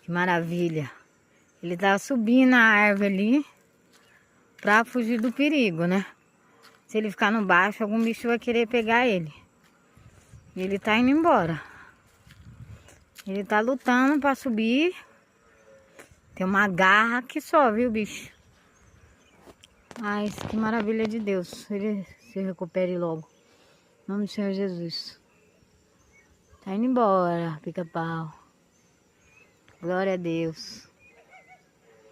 Que maravilha. Ele tá subindo na árvore ali pra fugir do perigo, né? Se ele ficar no baixo, algum bicho vai querer pegar ele. E ele tá indo embora. Ele tá lutando pra subir. Tem uma garra que só, viu, bicho? Ai, que maravilha de Deus. Ele se recupere logo. Em nome do Senhor Jesus. Tá indo embora, pica-pau. Glória a Deus.